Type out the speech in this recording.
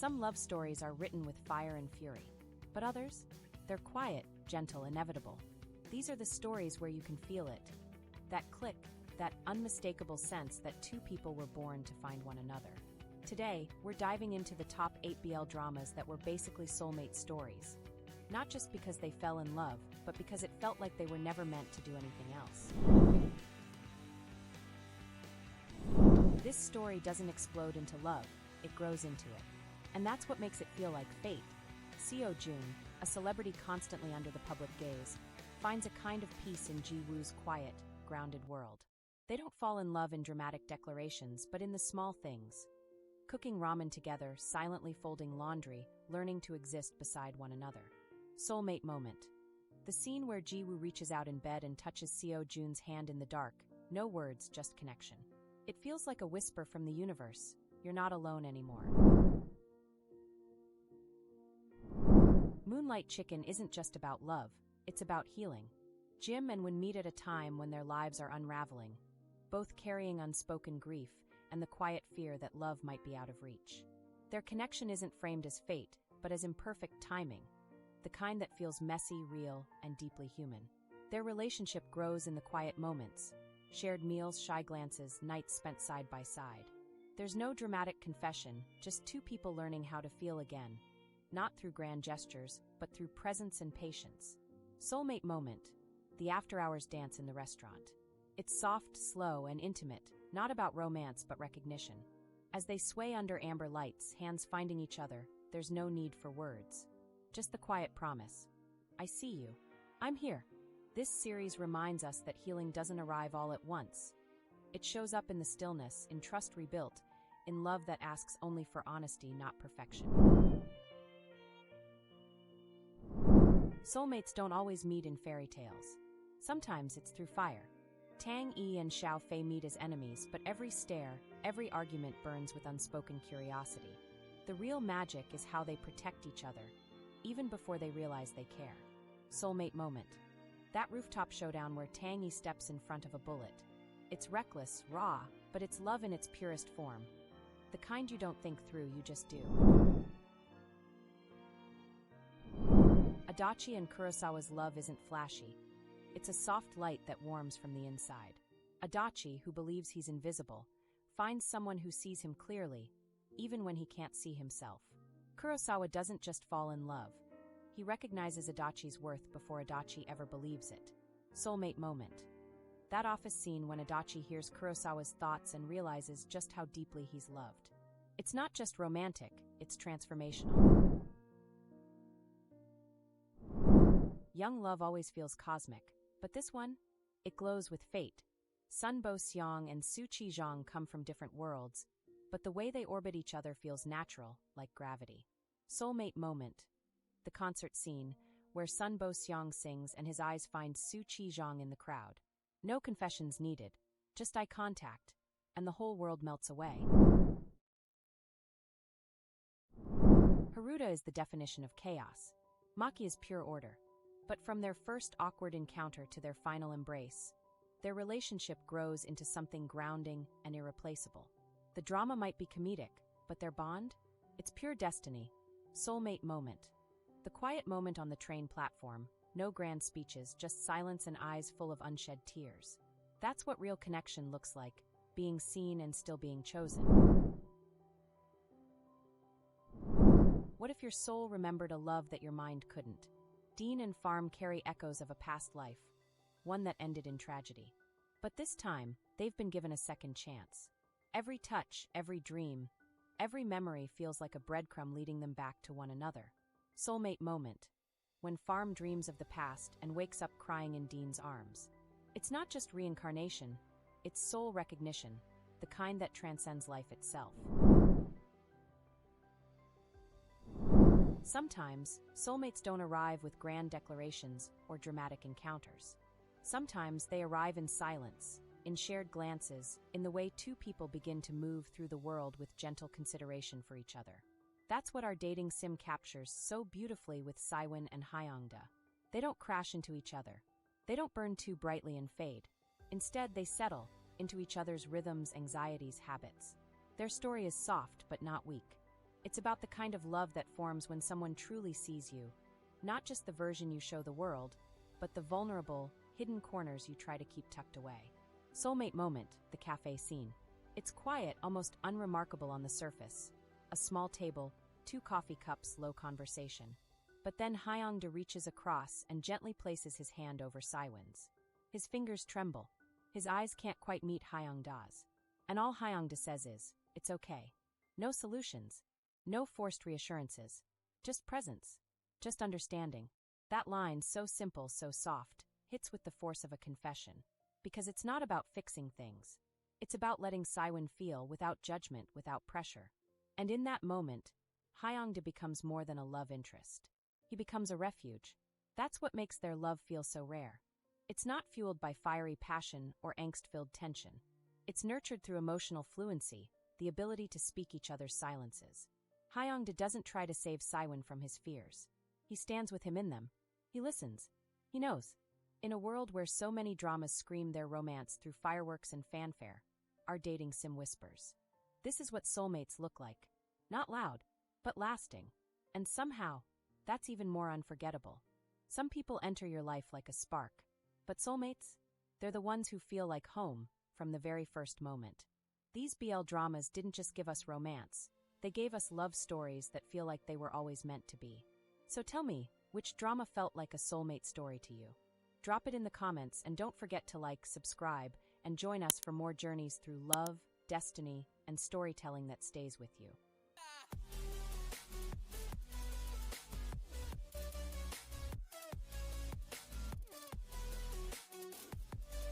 Some love stories are written with fire and fury, but others? They're quiet, gentle, inevitable. These are the stories where you can feel it. That click, that unmistakable sense that two people were born to find one another. Today, we're diving into the top 8 BL dramas that were basically soulmate stories. Not just because they fell in love, but because it felt like they were never meant to do anything else. This story doesn't explode into love, it grows into it. And that's what makes it feel like fate. Seo Jun, a celebrity constantly under the public gaze, finds a kind of peace in Ji-woo's quiet, grounded world. They don't fall in love in dramatic declarations, but in the small things. Cooking ramen together, silently folding laundry, learning to exist beside one another. Soulmate moment. The scene where Ji-woo reaches out in bed and touches Seo Jun's hand in the dark. No words, just connection. It feels like a whisper from the universe. You're not alone anymore. Moonlight Chicken isn't just about love, it's about healing. Jim and Won meet at a time when their lives are unraveling, both carrying unspoken grief and the quiet fear that love might be out of reach. Their connection isn't framed as fate, but as imperfect timing, the kind that feels messy, real, and deeply human. Their relationship grows in the quiet moments, shared meals, shy glances, nights spent side by side. There's no dramatic confession, just two people learning how to feel again, not through grand gestures, but through presence and patience. Soulmate moment. The after-hours dance in the restaurant. It's soft, slow, and intimate, not about romance but recognition. As they sway under amber lights, hands finding each other, there's no need for words. Just the quiet promise. I see you. I'm here. This series reminds us that healing doesn't arrive all at once. It shows up in the stillness, in trust rebuilt, in love that asks only for honesty, not perfection. Soulmates don't always meet in fairy tales. Sometimes it's through fire. Tang Yi and Xiao Fei meet as enemies, but every stare, every argument burns with unspoken curiosity. The real magic is how they protect each other, even before they realize they care. Soulmate moment. That rooftop showdown where Tang Yi steps in front of a bullet. It's reckless, raw, but it's love in its purest form. The kind you don't think through, you just do. Adachi and Kurosawa's love isn't flashy. It's a soft light that warms from the inside. Adachi, who believes he's invisible, finds someone who sees him clearly, even when he can't see himself. Kurosawa doesn't just fall in love. He recognizes Adachi's worth before Adachi ever believes it. Soulmate moment. That office scene when Adachi hears Kurosawa's thoughts and realizes just how deeply he's loved. It's not just romantic, it's transformational. Young love always feels cosmic, but this one? It glows with fate. Sun Bo Seong and Su Chi Zhang come from different worlds, but the way they orbit each other feels natural, like gravity. Soulmate moment. The concert scene, where Sun Bo Seong sings and his eyes find Su Chi Zhang in the crowd. No confessions needed, just eye contact, and the whole world melts away. Haruta is the definition of chaos. Maki is pure order. But from their first awkward encounter to their final embrace, their relationship grows into something grounding and irreplaceable. The drama might be comedic, but their bond? It's pure destiny. Soulmate moment. The quiet moment on the train platform, no grand speeches, just silence and eyes full of unshed tears. That's what real connection looks like, being seen and still being chosen. What if your soul remembered a love that your mind couldn't? Dean and Farm carry echoes of a past life, one that ended in tragedy. But this time, they've been given a second chance. Every touch, every dream, every memory feels like a breadcrumb leading them back to one another. Soulmate moment. When Farm dreams of the past and wakes up crying in Dean's arms. It's not just reincarnation, it's soul recognition, the kind that transcends life itself. Sometimes, soulmates don't arrive with grand declarations or dramatic encounters. Sometimes they arrive in silence, in shared glances, in the way two people begin to move through the world with gentle consideration for each other. That's what our dating sim captures so beautifully with Saiwon and Hyungda. They don't crash into each other. They don't burn too brightly and fade. Instead, they settle into each other's rhythms, anxieties, habits. Their story is soft but not weak. It's about the kind of love that forms when someone truly sees you, not just the version you show the world, but the vulnerable, hidden corners you try to keep tucked away. Soulmate moment, the cafe scene. It's quiet, almost unremarkable on the surface. A small table, 2 coffee cups, low conversation. But then Hyung-dae reaches across and gently places his hand over Siwon's. His fingers tremble. His eyes can't quite meet Hyung-dae's. And all Hyung-dae says is, "It's okay." No solutions. No forced reassurances. Just presence. Just understanding. That line, so simple, so soft, hits with the force of a confession. Because it's not about fixing things. It's about letting Siwon feel without judgment, without pressure. And in that moment, Hyung-dae becomes more than a love interest. He becomes a refuge. That's what makes their love feel so rare. It's not fueled by fiery passion or angst-filled tension. It's nurtured through emotional fluency, the ability to speak each other's silences. Hyung-dae doesn't try to save Siwon from his fears. He stands with him in them. He listens. He knows. In a world where so many dramas scream their romance through fireworks and fanfare, our dating sim whispers. This is what soulmates look like. Not loud, but lasting. And somehow, that's even more unforgettable. Some people enter your life like a spark. But soulmates? They're the ones who feel like home from the very first moment. These BL dramas didn't just give us romance. They gave us love stories that feel like they were always meant to be. So tell me, which drama felt like a soulmate story to you? Drop it in the comments and don't forget to like, subscribe, and join us for more journeys through love, destiny, and storytelling that stays with you.